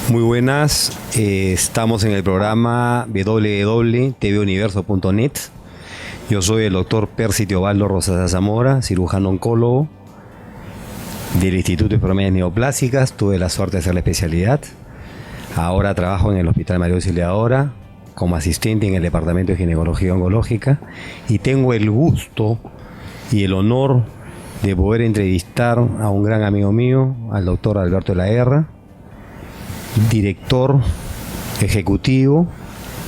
Muy buenas, estamos en el programa www.tvuniverso.net. Yo soy el doctor Percy Teobaldo Rosas Zamora, cirujano oncólogo del Instituto de Enfermedades Neoplásicas. Tuve la suerte de hacer la especialidad. Ahora trabajo en el Hospital María Auxiliadora como asistente en el Departamento de Ginecología Oncológica y tengo el gusto y el honor de poder entrevistar a un gran amigo mío, al doctor Alberto de la Guerra, director ejecutivo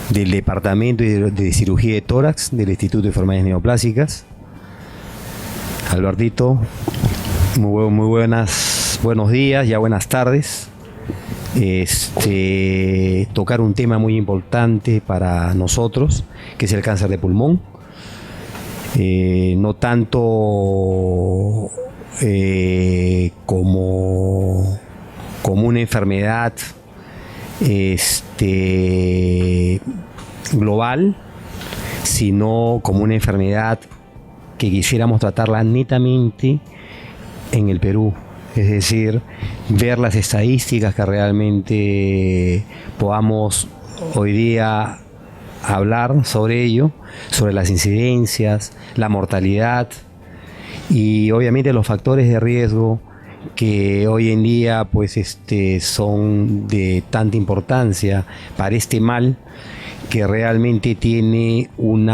del Departamento de Cirugía de Tórax del Instituto de Enfermedades Neoplásicas. Albertito, buenos días, ya buenas tardes. Tocar un tema muy importante para nosotros, que es el cáncer de pulmón. No tanto como una enfermedad global, sino como una enfermedad que quisiéramos tratarla netamente en el Perú. Es decir, ver las estadísticas que realmente podamos hoy día hablar sobre ello, sobre las incidencias, la mortalidad y obviamente los factores de riesgo que hoy en día pues son de tanta importancia para este mal que realmente tiene un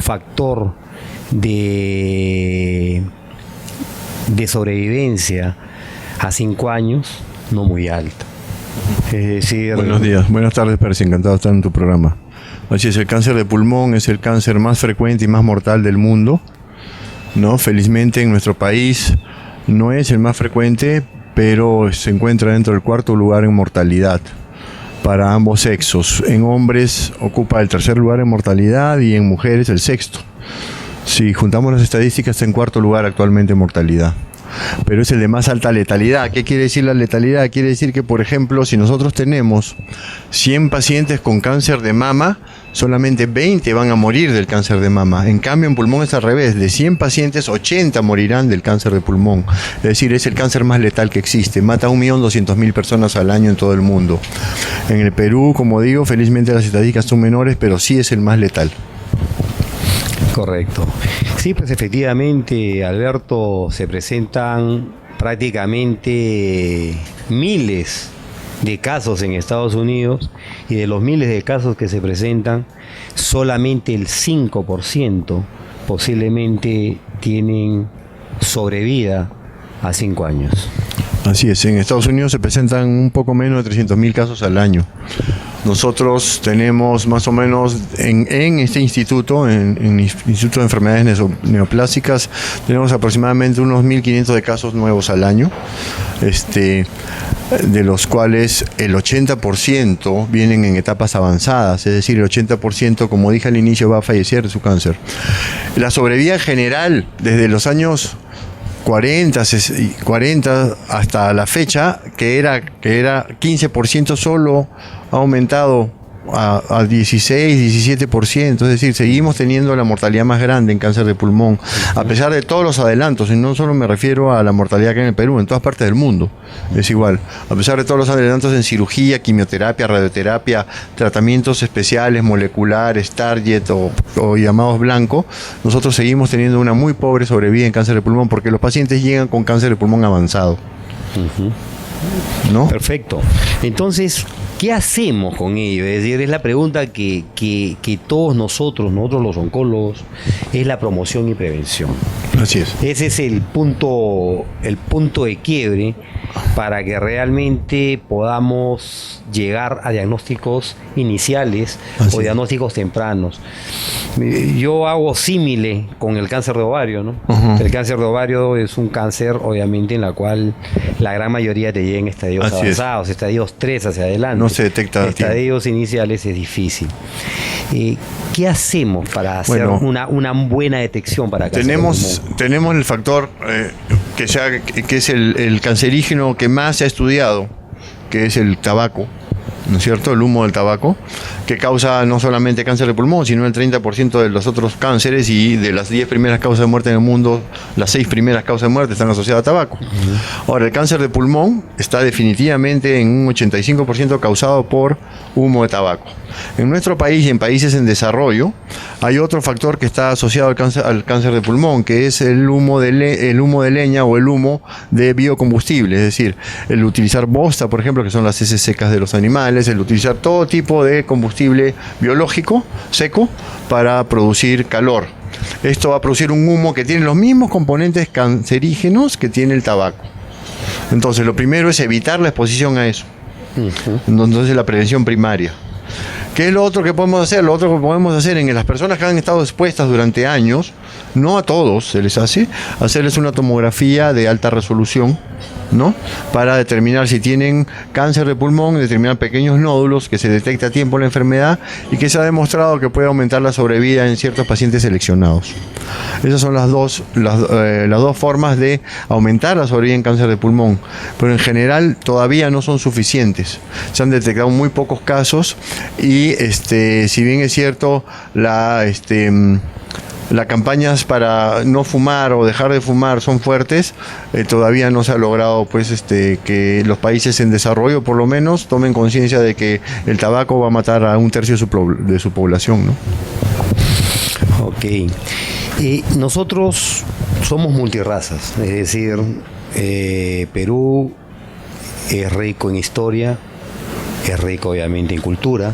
factor de sobrevivencia a 5 años no muy alto. Es decir, buenos días, buenas tardes, Percy, encantado de estar en tu programa. Así es, el cáncer de pulmón es el cáncer más frecuente y más mortal del mundo, ¿no? Felizmente en nuestro país no es el más frecuente, pero se encuentra dentro del 4º lugar en mortalidad para ambos sexos. En hombres ocupa el 3er lugar en mortalidad y en mujeres el 6º. Si juntamos las estadísticas, está en 4º lugar actualmente en mortalidad. Pero es el de más alta letalidad. ¿Qué quiere decir la letalidad? Quiere decir que, por ejemplo, si nosotros tenemos 100 pacientes con cáncer de mama, solamente 20 van a morir del cáncer de mama. En cambio, en pulmón es al revés. De 100 pacientes, 80 morirán del cáncer de pulmón. Es decir, es el cáncer más letal que existe. Mata a 1.200.000 personas al año en todo el mundo. En el Perú, como digo, felizmente las estadísticas son menores, pero sí es el más letal. Correcto. Sí, pues efectivamente, Alberto, se presentan prácticamente miles de casos en Estados Unidos y de los miles de casos que se presentan, solamente el 5% posiblemente tienen sobrevida a 5 años. Así es, en Estados Unidos se presentan un poco menos de 300.000 casos al año. Nosotros tenemos más o menos en este instituto, en el Instituto de Enfermedades Neoplásicas, tenemos aproximadamente unos 1.500 de casos nuevos al año, de los cuales el 80% vienen en etapas avanzadas, es decir, el 80%, como dije al inicio, va a fallecer de su cáncer. La sobrevida en general, desde los años 40 hasta la fecha, que era 15% solo, ha aumentado a 16, 17%, es decir, seguimos teniendo la mortalidad más grande en cáncer de pulmón, a pesar de todos los adelantos, y no solo me refiero a la mortalidad que hay en el Perú, en todas partes del mundo es igual, a pesar de todos los adelantos en cirugía, quimioterapia, radioterapia, tratamientos especiales, moleculares, target o llamados blanco, nosotros seguimos teniendo una muy pobre sobrevida en cáncer de pulmón, porque los pacientes llegan con cáncer de pulmón avanzado. ¿No? Perfecto. Entonces, ¿qué hacemos con ello? Es decir, es la pregunta que todos nosotros los oncólogos, es la promoción y prevención. Así es. Ese es el punto de quiebre para que podamos llegar a diagnósticos iniciales o diagnósticos tempranos. Yo hago símile con el cáncer de ovario, ¿no? El cáncer de ovario es un cáncer, obviamente, en la cual la gran mayoría te llega en estadios avanzados, estadios 3 hacia adelante. No se detecta. Estadios iniciales es difícil. ¿Qué hacemos para hacer una buena detección para cáncer de pulmón? Tenemos el factor que es el cancerígeno que más se ha estudiado, que es el tabaco. ¿no es cierto? El humo del tabaco, que causa no solamente cáncer de pulmón, sino el 30% de los otros cánceres, y de las 10 primeras causas de muerte en el mundo, las 6 primeras causas de muerte están asociadas a tabaco. Ahora, el cáncer de pulmón está definitivamente en un 85% causado por humo de tabaco. En nuestro país y en países en desarrollo hay otro factor que está asociado al cáncer de pulmón, que es el humo de leña o el humo de biocombustible, es decir, el utilizar bosta, por ejemplo, que son las heces secas de los animales, el utilizar todo tipo de combustible biológico seco para producir calor. Esto va a producir un humo que tiene los mismos componentes cancerígenos que tiene el tabaco. Entonces, lo primero es evitar la exposición a eso. Entonces, la prevención primaria. ¿Qué es lo otro que podemos hacer? Lo otro que podemos hacer en las personas que han estado expuestas durante años, no a todos se les hace, hacerles una tomografía de alta resolución, ¿no? Para determinar si tienen cáncer de pulmón, determinar pequeños nódulos, que se detecte a tiempo la enfermedad y que se ha demostrado que puede aumentar la sobrevida en ciertos pacientes seleccionados. Esas son las dos formas de aumentar la sobrevida en cáncer de pulmón, pero en general todavía no son suficientes. Se han detectado muy pocos casos y si bien es cierto las campañas para no fumar o dejar de fumar son fuertes, todavía no se ha logrado que los países en desarrollo por lo menos tomen conciencia de que el tabaco va a matar a 1/3 de su población, ¿no? Ok. Nosotros somos multirrazas, es decir, Perú es rico en historia, es rico obviamente en cultura,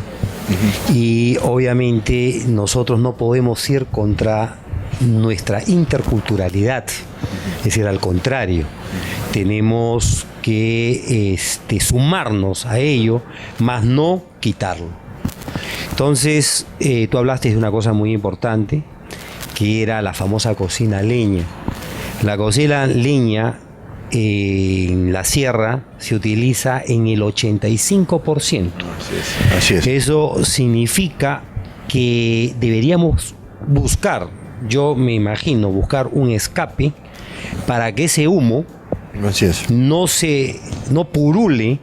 y obviamente nosotros no podemos ir contra nuestra interculturalidad, es decir, al contrario, tenemos que sumarnos a ello, más no quitarlo. Entonces, tú hablaste de una cosa muy importante, que era la famosa cocina a leña. La cocina a leña en la sierra se utiliza en el 85%. Así es. Eso significa que deberíamos buscar, yo me imagino, buscar un escape para que ese humo no purule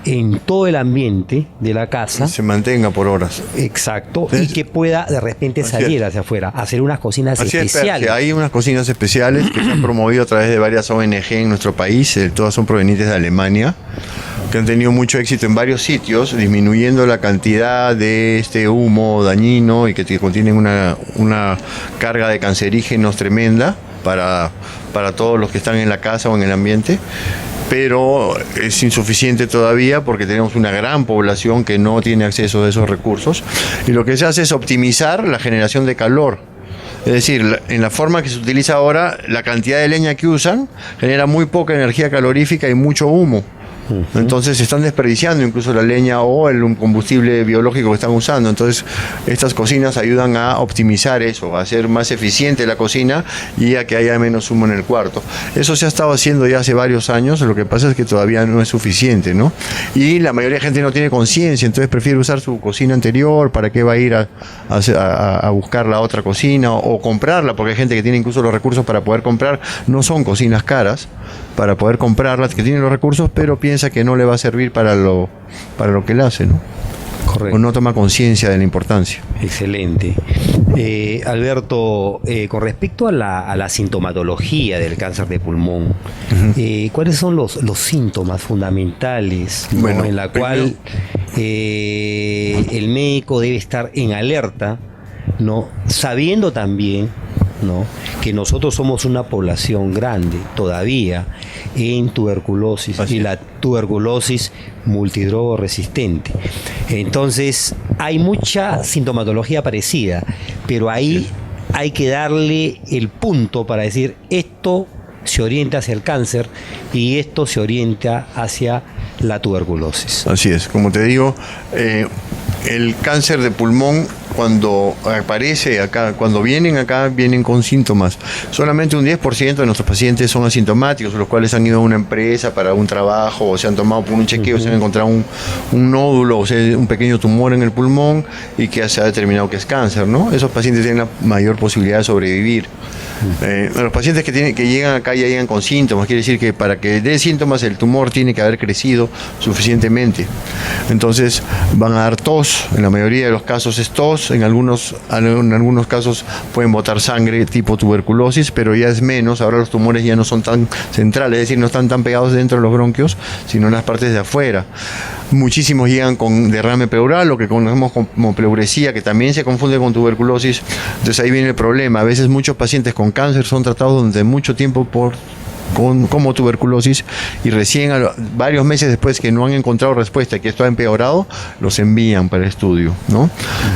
en todo el ambiente de la casa. Se mantenga por horas. Exacto. Y que pueda de repente salir hacia afuera, hacer unas cocinas especiales. Hay unas cocinas especiales que se han promovido a través de varias ONG en nuestro país, todas son provenientes de Alemania, que han tenido mucho éxito en varios sitios, disminuyendo la cantidad de este humo dañino y que contienen una carga de cancerígenos tremenda para todos los que están en la casa o en el ambiente. Pero es insuficiente todavía porque tenemos una gran población que no tiene acceso a esos recursos, y lo que se hace es optimizar la generación de calor. Es decir, en la forma que se utiliza ahora, la cantidad de leña que usan genera muy poca energía calorífica y mucho humo. Entonces se están desperdiciando incluso la leña o el combustible biológico que están usando. Entonces estas cocinas ayudan a optimizar eso, a hacer más eficiente la cocina y a que haya menos humo en el cuarto. Eso se ha estado haciendo ya hace varios años, lo que pasa es que todavía no es suficiente, ¿no? Y la mayoría de gente no tiene conciencia, entonces prefiere usar su cocina anterior. ¿Para qué va a ir a buscar la otra cocina o comprarla? Porque hay gente que tiene incluso los recursos para poder comprar. No son cocinas caras para poder comprarlas, que tienen los recursos, pero piensa que no le va a servir para lo que le hace, ¿no? Correcto. O no toma conciencia de la importancia. Excelente. Alberto, con respecto a la sintomatología del cáncer de pulmón, ¿cuáles son los síntomas fundamentales, ¿no? Bueno, en la cual el médico debe estar en alerta, ¿no? Sabiendo también, ¿no?, que nosotros somos una población grande todavía en tuberculosis, y la tuberculosis multidrogoresistente. Entonces hay mucha sintomatología parecida, pero ahí hay que darle el punto para decir esto se orienta hacia el cáncer y esto se orienta hacia la tuberculosis. Así es, como te digo, el cáncer de pulmón, cuando aparece acá, cuando vienen acá, vienen con síntomas. Solamente un 10% de nuestros pacientes son asintomáticos, los cuales han ido a una empresa para un trabajo, o se han tomado por un chequeo, se han encontrado un nódulo, o sea, un pequeño tumor en el pulmón y que se ha determinado que es cáncer, ¿no? Esos pacientes tienen la mayor posibilidad de sobrevivir. Los pacientes que llegan acá ya llegan con síntomas, quiere decir que para que dé síntomas el tumor tiene que haber crecido suficientemente. Entonces van a dar tos, en la mayoría de los casos es tos, en algunos casos pueden botar sangre tipo tuberculosis, pero ya es menos. Ahora los tumores ya no son tan centrales, es decir, no están tan pegados dentro de los bronquios, sino en las partes de afuera. Muchísimos llegan con derrame pleural, lo que conocemos como pleuresía, que también se confunde con tuberculosis. Entonces ahí viene el problema. A veces muchos pacientes con cáncer son tratados durante mucho tiempo como tuberculosis, y recién varios meses después que no han encontrado respuesta y que esto ha empeorado, los envían para estudio, ¿no?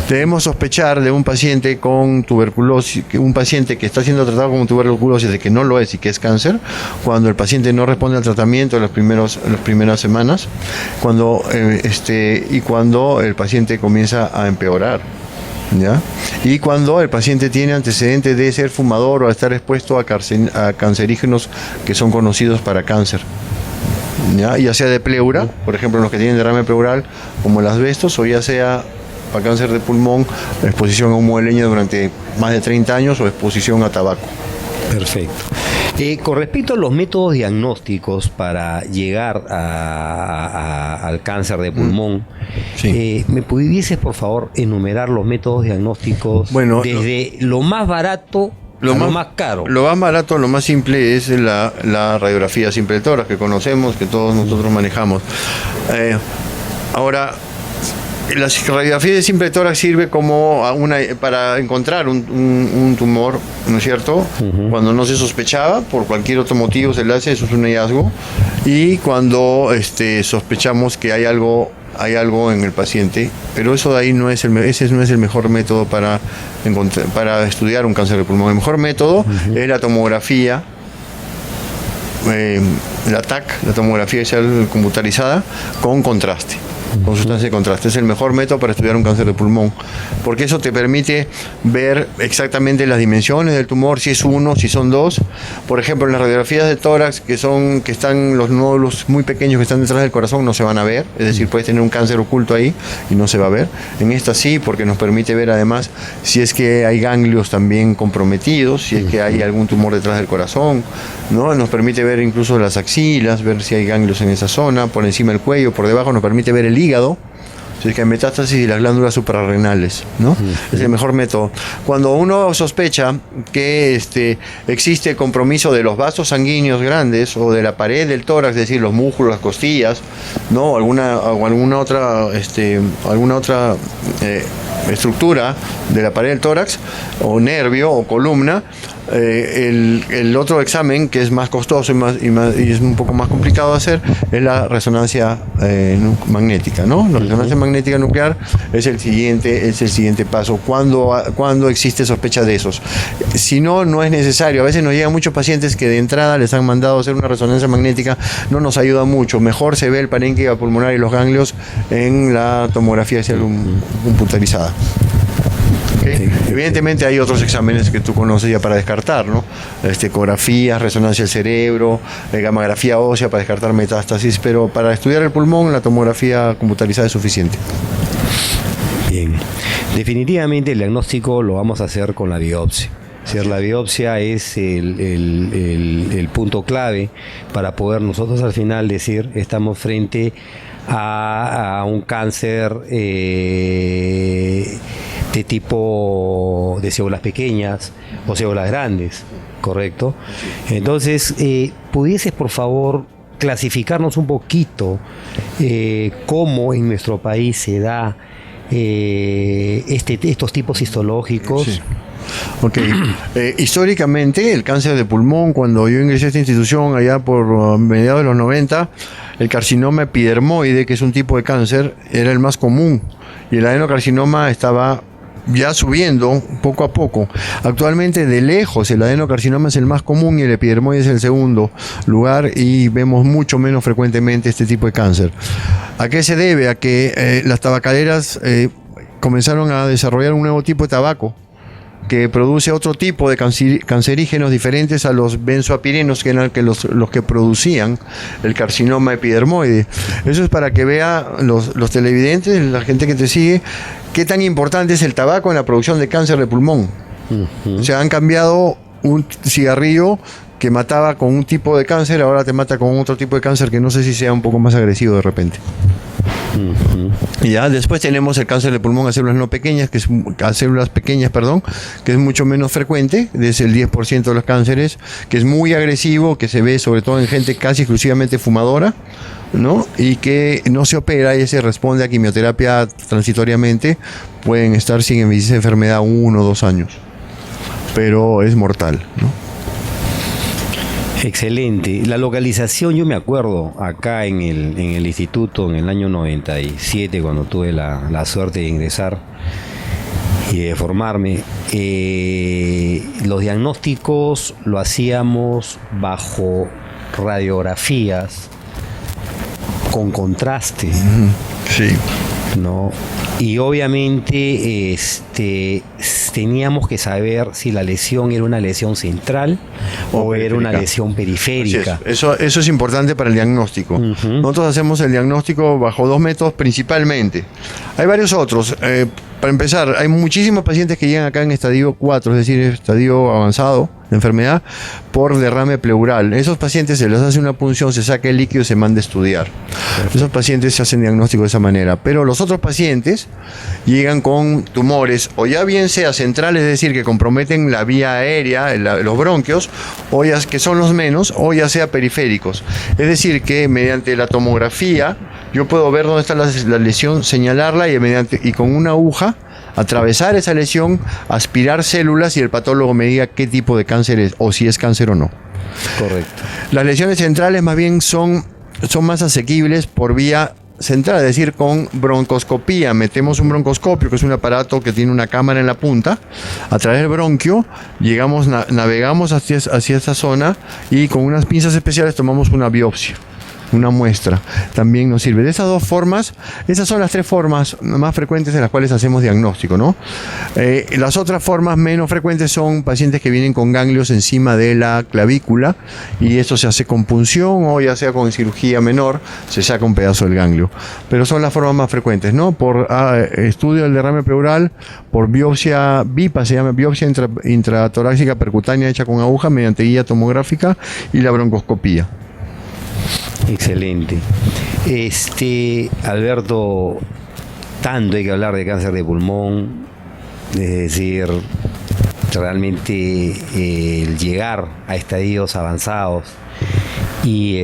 Debemos sospechar de un paciente con tuberculosis, un paciente que está siendo tratado con tuberculosis, de que no lo es y que es cáncer, cuando el paciente no responde al tratamiento en las primeras semanas, y cuando el paciente comienza a empeorar, ¿ya? Y cuando el paciente tiene antecedentes de ser fumador o a estar expuesto a cancerígenos que son conocidos para cáncer, ya sea de pleura, por ejemplo los que tienen derrame pleural como el asbesto, o ya sea para cáncer de pulmón, exposición a humo de leña durante más de 30 años o exposición a tabaco. Perfecto. Con respecto a los métodos diagnósticos para llegar al cáncer de pulmón, sí. ¿Me pudieses, por favor, enumerar los métodos diagnósticos desde lo más barato a lo más caro? Lo más barato, lo más simple es la radiografía simple de tórax, que conocemos, que todos nosotros manejamos. Ahora, la radiografía de simple tórax sirve como para encontrar un tumor, ¿no es cierto? Cuando no se sospechaba, por cualquier otro motivo se le hace, eso es un hallazgo. Y cuando sospechamos que hay algo en el paciente, pero eso de ahí ese no es el mejor método para estudiar un cáncer de pulmón. El mejor método es la tomografía, la TAC, la tomografía computarizada con contraste. Con sustancia de contraste. Es el mejor método para estudiar un cáncer de pulmón, porque eso te permite ver exactamente las dimensiones del tumor, si es uno, si son dos. Por ejemplo, en las radiografías de tórax, que están los nódulos muy pequeños que están detrás del corazón, no se van a ver, es decir, puedes tener un cáncer oculto ahí y no se va a ver. En esta sí, porque nos permite ver además si es que hay ganglios también comprometidos, si es que hay algún tumor detrás del corazón, ¿no? Nos permite ver incluso las axilas, ver si hay ganglios en esa zona, por encima del cuello, por debajo, nos permite ver el hígado, si es que hay metástasis, y las glándulas suprarrenales, ¿no? Es el mejor método. Cuando uno sospecha que existe compromiso de los vasos sanguíneos grandes o de la pared del tórax, es decir, los músculos, las costillas, ¿no? Alguna otra estructura de la pared del tórax, o nervio o columna, el otro examen, que es más costoso y es un poco más complicado de hacer, es la resonancia magnética, ¿no? La resonancia magnética nuclear es el siguiente paso cuando existe sospecha de esos. Si no, no es necesario. A veces nos llegan muchos pacientes que de entrada les han mandado a hacer una resonancia magnética, no nos ayuda mucho. Mejor se ve el parénquima pulmonar y los ganglios en la tomografía computarizada. ¿Okay? Evidentemente hay otros exámenes que tú conoces ya para descartar, ¿no? Ecografías, resonancia del cerebro, gammagrafía ósea para descartar metástasis, pero para estudiar el pulmón la tomografía computarizada es suficiente. Bien, definitivamente el diagnóstico lo vamos a hacer con la biopsia. La biopsia es el punto clave para poder nosotros al final decir estamos frente a un cáncer de tipo de células pequeñas o células grandes, ¿correcto? Entonces, ¿pudieses por favor clasificarnos un poquito cómo en nuestro país se da estos tipos histológicos? Sí. Ok. Históricamente, el cáncer de pulmón, cuando yo ingresé a esta institución allá por mediados de los 90, el carcinoma epidermoide, que es un tipo de cáncer, era el más común, y el adenocarcinoma estaba ya subiendo poco a poco. Actualmente, de lejos, el adenocarcinoma es el más común y el epidermoide es el segundo lugar, y vemos mucho menos frecuentemente este tipo de cáncer. ¿A qué se debe? A que las tabacaleras comenzaron a desarrollar un nuevo tipo de tabaco que produce otro tipo de cancerígenos diferentes a los benzoapirenos, que eran los que producían el carcinoma epidermoide. Eso es para que vea los televidentes, la gente que te sigue, qué tan importante es el tabaco en la producción de cáncer de pulmón. O sea, han cambiado un cigarrillo que mataba con un tipo de cáncer, ahora te mata con otro tipo de cáncer que no sé si sea un poco más agresivo de repente. Y ya después tenemos el cáncer de pulmón a células no pequeñas, a células pequeñas, que es mucho menos frecuente, es el 10% de los cánceres, que es muy agresivo, que se ve sobre todo en gente casi exclusivamente fumadora, ¿no? Y que no se opera y se responde a quimioterapia transitoriamente, pueden estar sin esa enfermedad 1 o 2 años, pero es mortal, ¿no? Excelente. La localización, yo me acuerdo, acá en el instituto, en el año 97, cuando tuve la suerte de ingresar y de formarme, los diagnósticos lo hacíamos bajo radiografías con contraste. Sí. ¿No? Y obviamente teníamos que saber si la lesión era una lesión central o era una lesión periférica. Eso es importante para el diagnóstico. Nosotros hacemos el diagnóstico bajo 2 métodos principalmente. Hay varios otros. Para empezar, hay muchísimos pacientes que llegan acá en estadio 4, es decir, estadio avanzado de enfermedad, por derrame pleural. Esos pacientes se les hace una punción, se saca el líquido y se manda a estudiar. Esos pacientes se hacen diagnóstico de esa manera. Pero los otros pacientes llegan con tumores, o ya bien sea centrales, es decir, que comprometen la vía aérea, los bronquios, o ya que son los menos, o ya sea periféricos. Es decir, que mediante la tomografía yo puedo ver dónde está la lesión, señalarla y con una aguja atravesar esa lesión, aspirar células y el patólogo me diga qué tipo de cáncer es o si es cáncer o no. Correcto. Las lesiones centrales más bien son más asequibles por vía central, es decir, con broncoscopía. Metemos un broncoscopio, que es un aparato que tiene una cámara en la punta. A través del bronquio navegamos hacia esta zona y con unas pinzas especiales tomamos una biopsia. Una muestra también nos sirve. De esas 2 formas, esas son las 3 formas más frecuentes en las cuales hacemos diagnóstico, ¿no? Las otras formas menos frecuentes son pacientes que vienen con ganglios encima de la clavícula y esto se hace con punción o ya sea con cirugía menor, se saca un pedazo del ganglio. Pero son las formas más frecuentes, ¿no? Por estudio del derrame pleural, por biopsia BIPA, se llama biopsia intratorácica percutánea hecha con aguja mediante guía tomográfica, y la broncoscopía. Excelente. Alberto, tanto hay que hablar de cáncer de pulmón, es decir, realmente el llegar a estadios avanzados y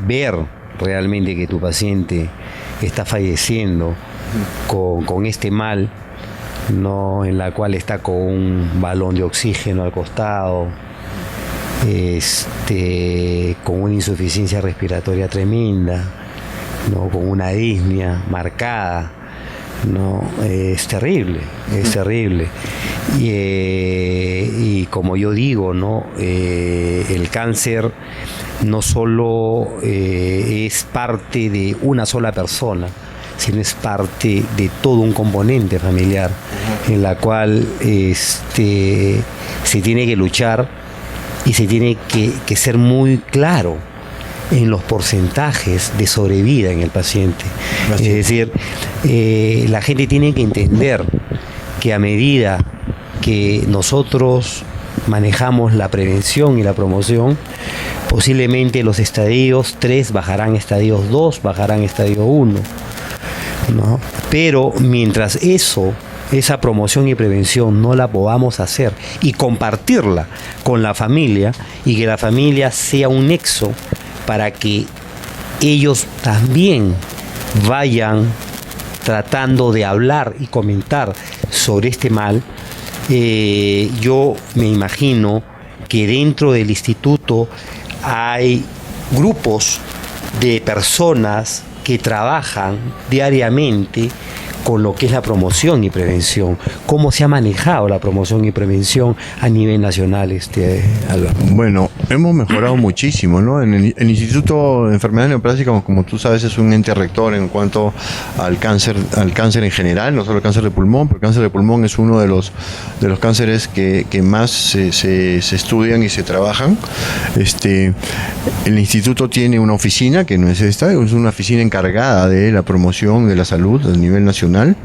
ver realmente que tu paciente está falleciendo con este mal, ¿no? En la cual está con un balón de oxígeno al costado, con una insuficiencia respiratoria tremenda, ¿no? Con una disnea marcada, ¿no? Es terrible. Y como yo digo, ¿no? El cáncer no solo es parte de una sola persona, sino es parte de todo un componente familiar en la cual se tiene que luchar y se tiene que ser muy claro en los porcentajes de sobrevida en el paciente. Gracias. Es decir, la gente tiene que entender que a medida que nosotros manejamos la prevención y la promoción, posiblemente los estadios 3 bajarán estadios 2, bajarán estadio 1, ¿no? Pero mientras esa promoción y prevención no la podamos hacer y compartirla con la familia, y que la familia sea un nexo para que ellos también vayan tratando de hablar y comentar sobre este mal, yo me imagino que dentro del instituto hay grupos de personas que trabajan diariamente con lo que es la promoción y prevención. ¿Cómo se ha manejado la promoción y prevención a nivel nacional, Alberto? Bueno, hemos mejorado muchísimo, ¿no? En el Instituto de Enfermedades Neoplásicas, como tú sabes, es un ente rector en cuanto al cáncer en general, no solo el cáncer de pulmón, pero el cáncer de pulmón es uno de los cánceres que más se estudian y se trabajan. El instituto tiene una oficina, que no es esta, es una oficina encargada de la promoción de la salud a nivel nacional,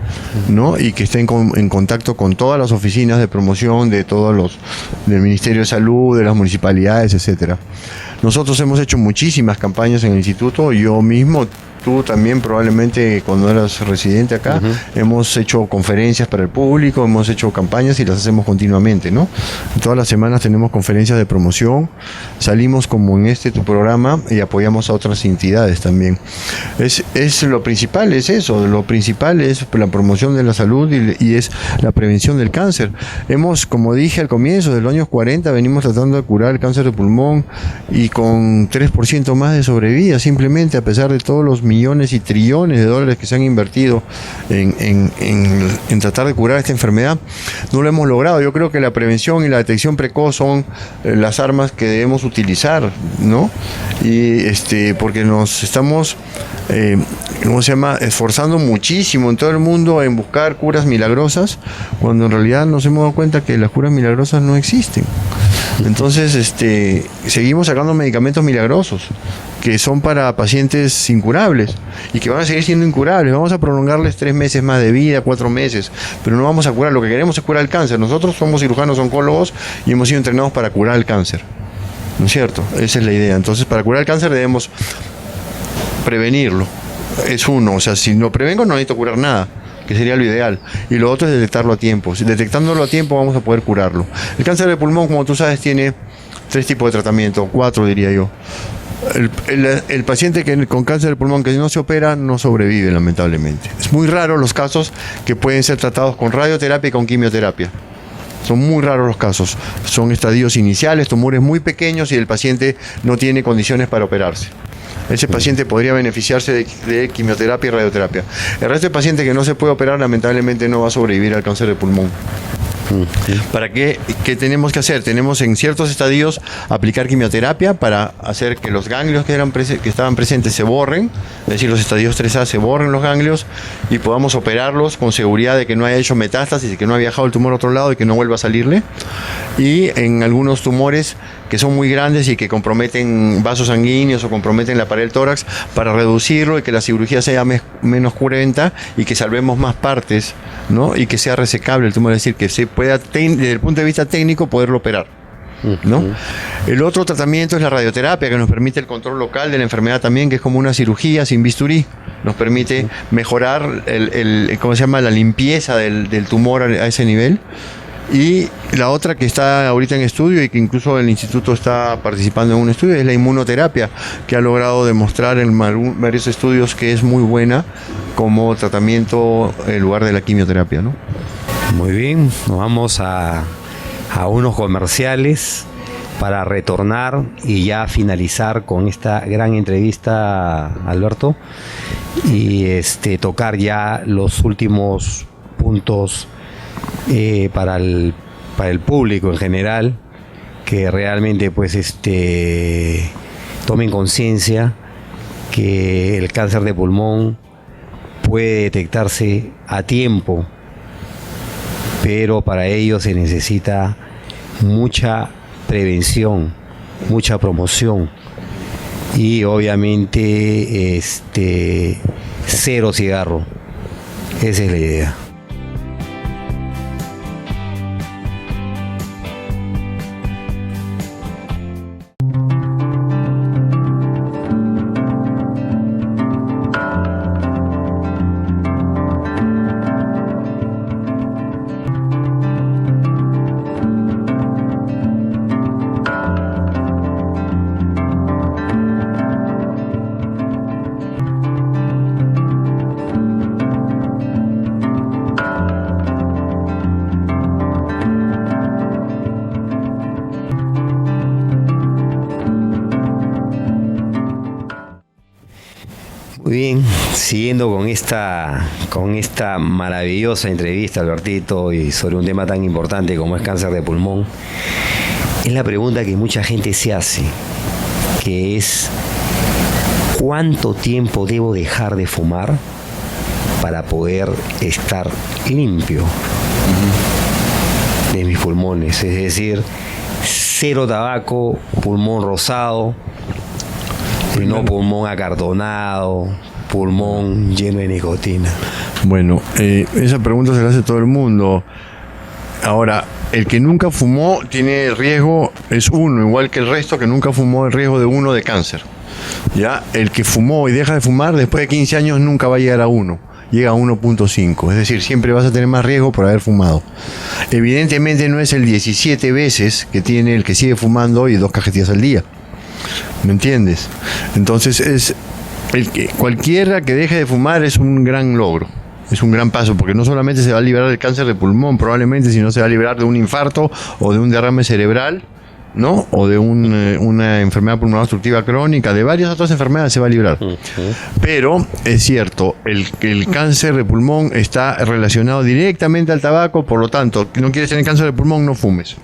¿no? Y que está en contacto con todas las oficinas de promoción de del Ministerio de Salud, de las municipalidades, etcétera. Nosotros hemos hecho muchísimas campañas en el instituto, yo mismo. Tú también probablemente cuando eras residente acá, hemos hecho conferencias para el público, hemos hecho campañas y las hacemos continuamente, ¿no? Todas las semanas tenemos conferencias de promoción, salimos como en tu programa y apoyamos a otras entidades también. Lo principal es eso, lo principal es la promoción de la salud y es la prevención del cáncer. Como dije al comienzo, de los años 40 venimos tratando de curar el cáncer de pulmón y con 3% más de sobrevida, simplemente a pesar de todos los millones y trillones de dólares que se han invertido en tratar de curar esta enfermedad, no lo hemos logrado. Yo creo que la prevención y la detección precoz son las armas que debemos utilizar, ¿no? Y porque nos estamos esforzando muchísimo en todo el mundo en buscar curas milagrosas, cuando en realidad nos hemos dado cuenta que las curas milagrosas no existen. Entonces, seguimos sacando medicamentos milagrosos que son para pacientes incurables y que van a seguir siendo incurables. Vamos a prolongarles 3 meses más de vida, 4 meses, pero no vamos a curar. Lo que queremos es curar el cáncer. Nosotros somos cirujanos oncólogos y hemos sido entrenados para curar el cáncer, ¿no es cierto? Esa es la idea. Entonces, para curar el cáncer debemos prevenirlo. Es uno, o sea, si lo prevengo no necesito curar nada, que sería lo ideal. Y lo otro es detectarlo a tiempo. Si detectándolo a tiempo vamos a poder curarlo. El cáncer de pulmón, como tú sabes, tiene 3 tipos de tratamiento, 4 diría yo. El paciente con cáncer de pulmón que no se opera no sobrevive, lamentablemente. Es muy raro los casos que pueden ser tratados con radioterapia y con quimioterapia. Son muy raros los casos. Son estadios iniciales, tumores muy pequeños y el paciente no tiene condiciones para operarse. Ese paciente podría beneficiarse de quimioterapia y radioterapia. El resto de pacientes que no se puede operar, lamentablemente no va a sobrevivir al cáncer de pulmón. ¿Para qué tenemos que hacer? Tenemos en ciertos estadios aplicar quimioterapia para hacer que los ganglios que estaban presentes se borren, es decir, los estadios 3A se borren los ganglios y podamos operarlos con seguridad de que no haya hecho metástasis y que no haya viajado el tumor a otro lado y que no vuelva a salirle. Y en algunos tumores que son muy grandes y que comprometen vasos sanguíneos o comprometen la pared del tórax, para reducirlo y que la cirugía sea menos cruenta y que salvemos más partes, ¿no? Y que sea resecable el tumor, es decir, que se pueda, desde el punto de vista técnico, poderlo operar, ¿no? El otro tratamiento es la radioterapia, que nos permite el control local de la enfermedad también, que es como una cirugía sin bisturí. Nos permite mejorar la limpieza del tumor a ese nivel. Y la otra que está ahorita en estudio y que incluso el instituto está participando en un estudio es la inmunoterapia, que ha logrado demostrar en varios estudios que es muy buena como tratamiento en lugar de la quimioterapia, ¿no? Muy bien, nos vamos a unos comerciales para retornar y ya finalizar con esta gran entrevista, Alberto, y tocar ya los últimos puntos para el público en general, que realmente tomen conciencia que el cáncer de pulmón puede detectarse a tiempo, pero para ello se necesita mucha prevención, mucha promoción y obviamente cero cigarro. Esa es la idea. Muy bien, siguiendo con esta maravillosa entrevista, Albertito, y sobre un tema tan importante como es cáncer de pulmón, es la pregunta que mucha gente se hace, que es: ¿cuánto tiempo debo dejar de fumar para poder estar limpio de mis pulmones? Es decir, cero tabaco, pulmón rosado, no pulmón acartonado, pulmón lleno de nicotina. Bueno, esa pregunta se la hace todo el mundo. Ahora, el que nunca fumó tiene el riesgo, es uno, igual que el resto que nunca fumó, el riesgo de 1 de cáncer. ¿Ya? El que fumó y deja de fumar, después de 15 años nunca va a llegar a 1. Llega a 1.5, es decir, siempre vas a tener más riesgo por haber fumado. Evidentemente no es el 17 veces que tiene el que sigue fumando y 2 cajetillas al día. ¿Me entiendes? Entonces es cualquiera que deje de fumar es un gran logro, es un gran paso, porque no solamente se va a liberar del cáncer de pulmón probablemente, sino se va a liberar de un infarto o de un derrame cerebral, ¿no? O de una enfermedad pulmonar obstructiva crónica, de varias otras enfermedades se va a librar. Pero es cierto, el cáncer de pulmón está relacionado directamente al tabaco, por lo tanto, no quieres tener cáncer de pulmón, no fumes.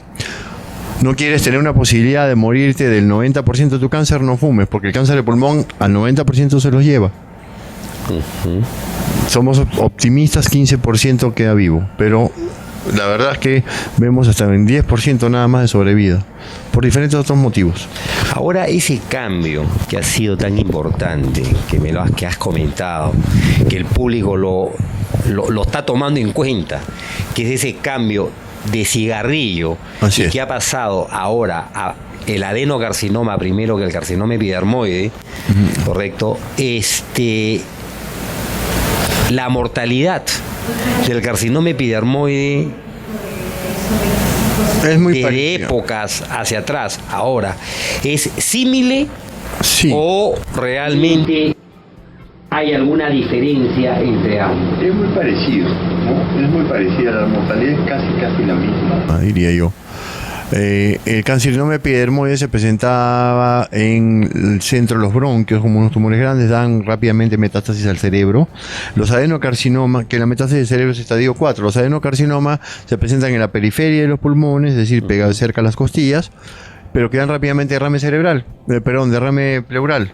No quieres tener una posibilidad de morirte del 90% de tu cáncer, no fumes, porque el cáncer de pulmón al 90% se los lleva. Somos optimistas, 15% queda vivo, pero la verdad es que vemos hasta un 10% nada más de sobrevida, por diferentes otros motivos. Ahora, ese cambio que ha sido tan importante, que has comentado, que el público lo está tomando en cuenta, que es ese cambio de cigarrillo, así y es, que ha pasado ahora a el adenocarcinoma primero que el carcinoma epidermoide, correcto, la mortalidad del carcinoma epidermoide es muy de parecido. épocas hacia atrás, ahora, ¿es símile Sí. o realmente hay alguna diferencia entre ambos? Es muy parecido, ¿no? Es muy parecida, la mortalidad es casi la misma, diría yo. El carcinoma epidermoide se presentaba en el centro de los bronquios como unos tumores grandes, dan rápidamente metástasis al cerebro. Los adenocarcinomas, que la metástasis del cerebro es estadio 4, los adenocarcinomas se presentan en la periferia de los pulmones, es decir, pegados cerca a las costillas, pero quedan rápidamente derrame pleural,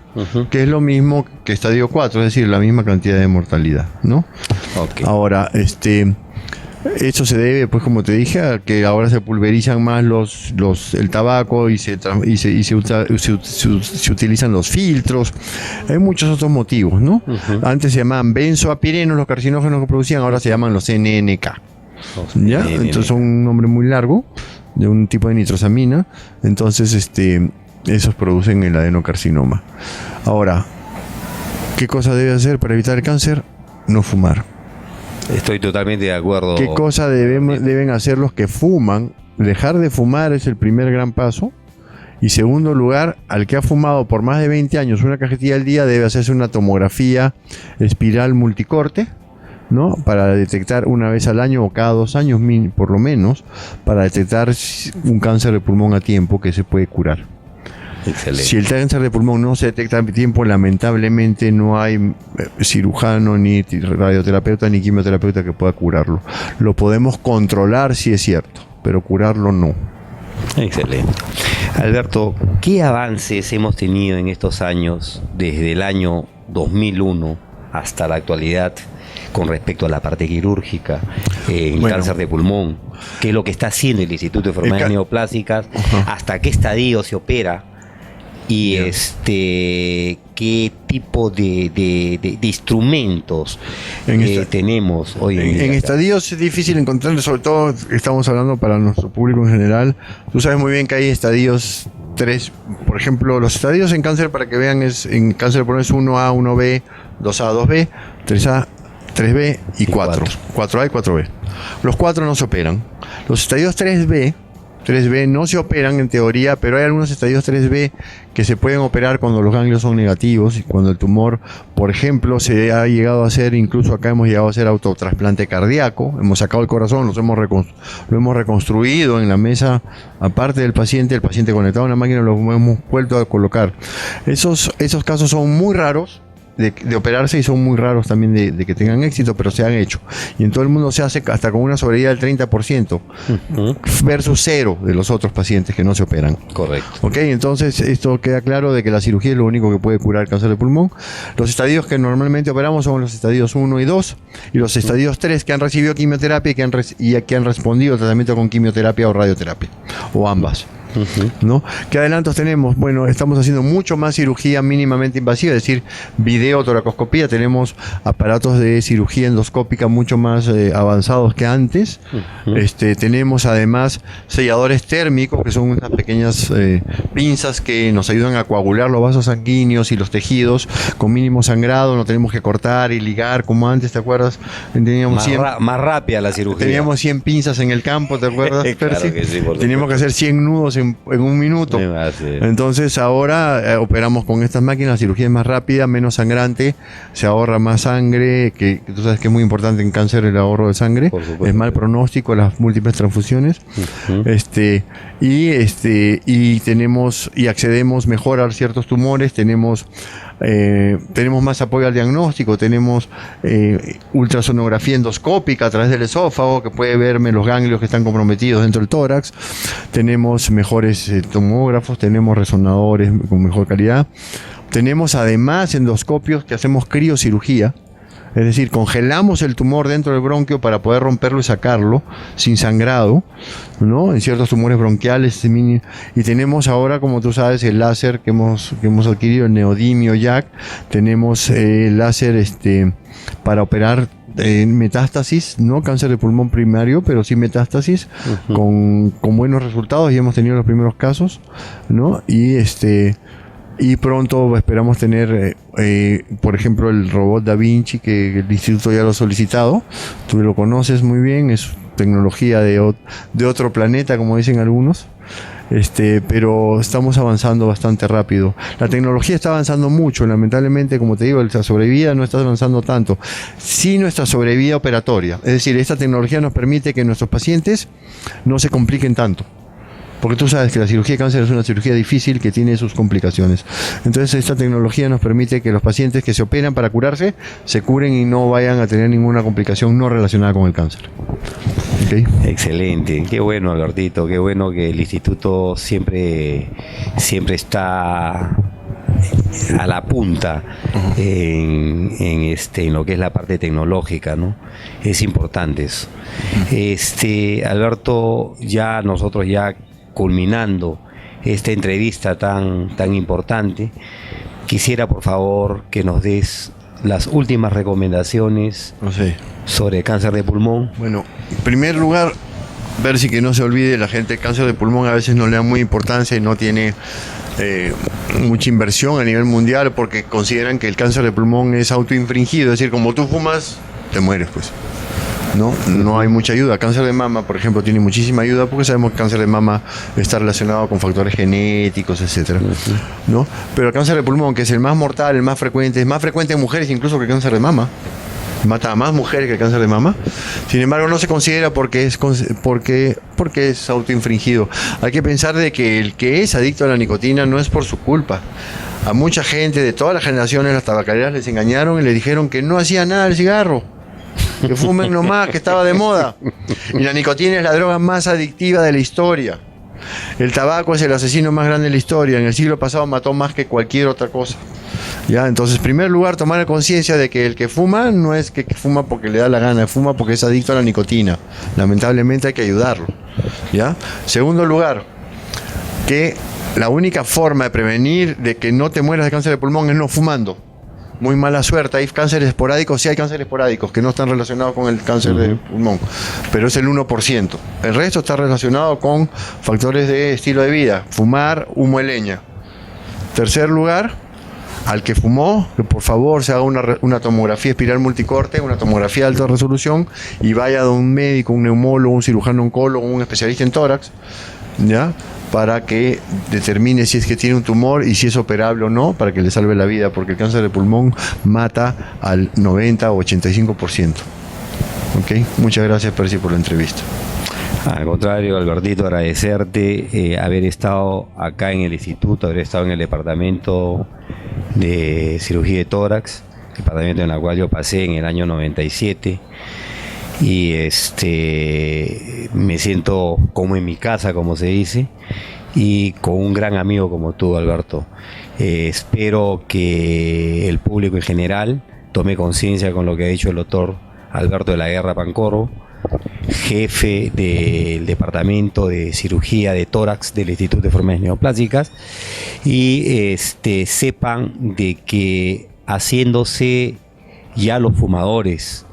que es lo mismo que estadio 4, es decir, la misma cantidad de mortalidad, ¿no? Okay. Ahora, esto se debe, pues como te dije, a que ahora se pulverizan más el tabaco y se utilizan los filtros. Hay muchos otros motivos, ¿no? Antes se llamaban benzoapirenos los carcinógenos que producían, ahora se llaman los NNK. ¿Ya? Entonces son un nombre muy largo de un tipo de nitrosamina. Entonces, esos producen el adenocarcinoma. Ahora, ¿qué cosa debe hacer para evitar el cáncer? No fumar. Estoy totalmente de acuerdo. ¿Qué cosa deben hacer los que fuman? Dejar de fumar es el primer gran paso. Y segundo lugar, al que ha fumado por más de 20 años una cajetilla al día, debe hacerse una tomografía espiral multicorte, ¿no? Para detectar una vez al año o cada 2 años por lo menos, para detectar un cáncer de pulmón a tiempo que se puede curar. Excelente. Si el cáncer de pulmón no se detecta a tiempo, lamentablemente no hay cirujano, ni radioterapeuta, ni quimioterapeuta que pueda curarlo. Lo podemos controlar, sí es cierto, pero curarlo no. Excelente. Alberto, ¿qué avances hemos tenido en estos años, desde el año 2001 hasta la actualidad, con respecto a la parte quirúrgica en cáncer de pulmón? ¿Qué es lo que está haciendo el Instituto de Enfermedades Neoplásicas? ¿Hasta qué estadio se opera? Y qué tipo de instrumentos tenemos hoy en día. En estadios es difícil encontrar, sobre todo estamos hablando para nuestro público en general. Tú sabes muy bien que hay estadios 3, por ejemplo, los estadios en cáncer, para que vean, en cáncer de pulmón es 1A, 1B, 2A, 2B, 3A, 3B y 4. 4A y 4B. Los 4 no se operan. Los estadios 3B no se operan en teoría, pero hay algunos estadios 3B que se pueden operar cuando los ganglios son negativos y cuando el tumor, por ejemplo, se ha llegado a hacer, incluso acá hemos llegado a hacer autotrasplante cardíaco, hemos sacado el corazón, lo hemos reconstruido en la mesa, aparte del paciente, el paciente conectado a una máquina, lo hemos vuelto a colocar. Esos casos son muy raros, de operarse y son muy raros también de que tengan éxito, pero se han hecho. Y en todo el mundo se hace hasta con una sobrevida del 30% versus 0 de los otros pacientes que no se operan. Correcto. Ok, entonces esto queda claro de que la cirugía es lo único que puede curar el cáncer de pulmón. Los estadios que normalmente operamos son los estadios 1 y 2 y los estadios 3 que han recibido quimioterapia y que han respondido al tratamiento con quimioterapia o radioterapia, o ambas. ¿No? ¿Qué adelantos tenemos? Bueno, estamos haciendo mucho más cirugía mínimamente invasiva, es decir, videotoracoscopía. Tenemos aparatos de cirugía endoscópica mucho más avanzados que antes. Tenemos además selladores térmicos, que son unas pequeñas pinzas que nos ayudan a coagular los vasos sanguíneos y los tejidos con mínimo sangrado. No tenemos que cortar y ligar como antes, ¿te acuerdas? Teníamos más rápida la cirugía. Teníamos 100 pinzas en el campo, ¿te acuerdas, Percy? Claro que sí, teníamos que hacer 100 nudos en un minuto. Entonces ahora operamos con estas máquinas, la cirugía es más rápida, menos sangrante, se ahorra más sangre, que tú sabes que es muy importante en cáncer el ahorro de sangre, es mal pronóstico las múltiples transfusiones. Y tenemos y accedemos mejor a ciertos tumores, tenemos más apoyo al diagnóstico, tenemos ultrasonografía endoscópica a través del esófago que puede verme los ganglios que están comprometidos dentro del tórax, tenemos mejores tomógrafos, tenemos resonadores con mejor calidad, tenemos además endoscopios que hacemos criocirugía. Es decir, congelamos el tumor dentro del bronquio para poder romperlo y sacarlo sin sangrado, ¿no? En ciertos tumores bronquiales. Y tenemos ahora, como tú sabes, el láser que hemos adquirido, el neodimio YAG. Tenemos el láser para operar metástasis, no cáncer de pulmón primario, pero sí metástasis, con buenos resultados, y hemos tenido los primeros casos, ¿no? Y pronto esperamos tener, por ejemplo, el robot Da Vinci, que el instituto ya lo ha solicitado. Tú lo conoces muy bien, es tecnología de otro planeta, como dicen algunos. Pero estamos avanzando bastante rápido. La tecnología está avanzando mucho, lamentablemente, como te digo, la sobrevida no está avanzando tanto. Sí, nuestra sobrevida operatoria. Es decir, esta tecnología nos permite que nuestros pacientes no se compliquen tanto. Porque tú sabes que la cirugía de cáncer es una cirugía difícil que tiene sus complicaciones. Entonces esta tecnología nos permite que los pacientes que se operan para curarse, se curen y no vayan a tener ninguna complicación no relacionada con el cáncer. ¿Okay? Excelente, qué bueno, Albertito, qué bueno que el instituto siempre está a la punta en lo que es la parte tecnológica, ¿no? Es importante eso. Alberto, nosotros culminando esta entrevista tan importante, quisiera por favor que nos des las últimas recomendaciones sobre cáncer de pulmón. Bueno, en primer lugar, ver si que no se olvide la gente, el cáncer de pulmón a veces no le da muy importancia y no tiene mucha inversión a nivel mundial porque consideran que el cáncer de pulmón es autoinfringido, es decir, como tú fumas, te mueres, pues. No hay mucha ayuda. Cáncer de mama, por ejemplo, tiene muchísima ayuda porque sabemos que cáncer de mama está relacionado con factores genéticos, etcétera, ¿no? Pero el cáncer de pulmón, que es el más mortal, el más frecuente, es más frecuente en mujeres incluso que el cáncer de mama. Mata a más mujeres que el cáncer de mama. Sin embargo, no se considera porque es autoinfringido. Hay que pensar de que el que es adicto a la nicotina no es por su culpa. A mucha gente de todas las generaciones, las tabacaleras les engañaron y les dijeron que no hacía nada el cigarro. Que fumen nomás, que estaba de moda. Y la nicotina es la droga más adictiva de la historia. El tabaco es el asesino más grande de la historia. En el siglo pasado mató más que cualquier otra cosa. ¿Ya? Entonces, en primer lugar, tomar conciencia de que el que fuma no es que fuma porque le da la gana, fuma porque es adicto a la nicotina. Lamentablemente hay que ayudarlo. ¿Ya? Segundo lugar, que la única forma de prevenir de que no te mueras de cáncer de pulmón es no fumando. Muy mala suerte, hay cánceres esporádicos, sí hay cánceres esporádicos que no están relacionados con el cáncer de pulmón, pero es el 1%. El resto está relacionado con factores de estilo de vida, fumar, humo de leña. Tercer lugar, al que fumó, que por favor se haga una tomografía espiral multicorte, una tomografía de alta resolución y vaya a un médico, un neumólogo, un cirujano oncólogo, un especialista en tórax, ¿ya? Para que determine si es que tiene un tumor y si es operable o no, para que le salve la vida, porque el cáncer de pulmón mata al 90 o 85%. ¿Ok? Muchas gracias, Percy, por la entrevista. Al contrario, Albertito, agradecerte haber estado acá en el instituto, haber estado en el departamento de cirugía de tórax, departamento en el cual yo pasé en el año 97, y me siento como en mi casa, como se dice, y con un gran amigo como tú, Alberto. Espero que el público en general tome conciencia con lo que ha dicho el doctor Alberto de la Guerra Pancorbo, jefe del Departamento de Cirugía de Tórax del Instituto de Enfermedades Neoplásicas, y sepan de que haciéndose ya los fumadores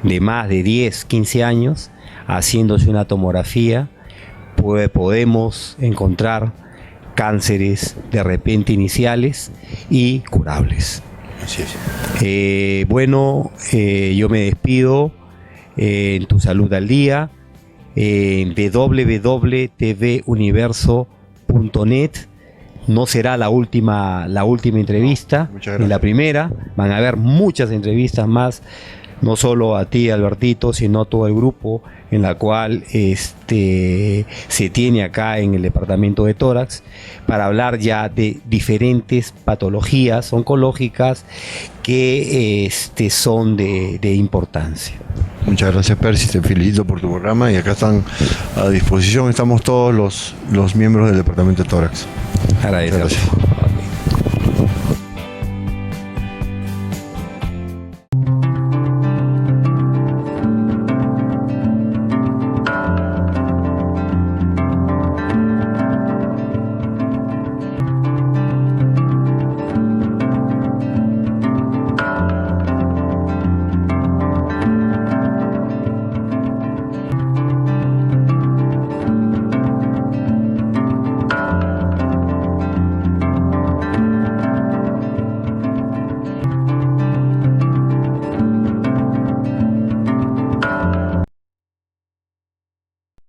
de más de 10, 15 años, haciéndose una tomografía, podemos encontrar cánceres de repente iniciales y curables. Así es. Yo me despido en Tu Salud al Día, en www.tvuniverso.net. No será la última entrevista, ni la primera. Van a haber muchas entrevistas más, no solo a ti, Albertito, sino a todo el grupo en la cual se tiene acá en el departamento de tórax, para hablar ya de diferentes patologías oncológicas que son de importancia. Muchas gracias, Percy, te felicito por tu programa, y acá están a disposición, estamos todos los miembros del departamento de tórax. Agradezco.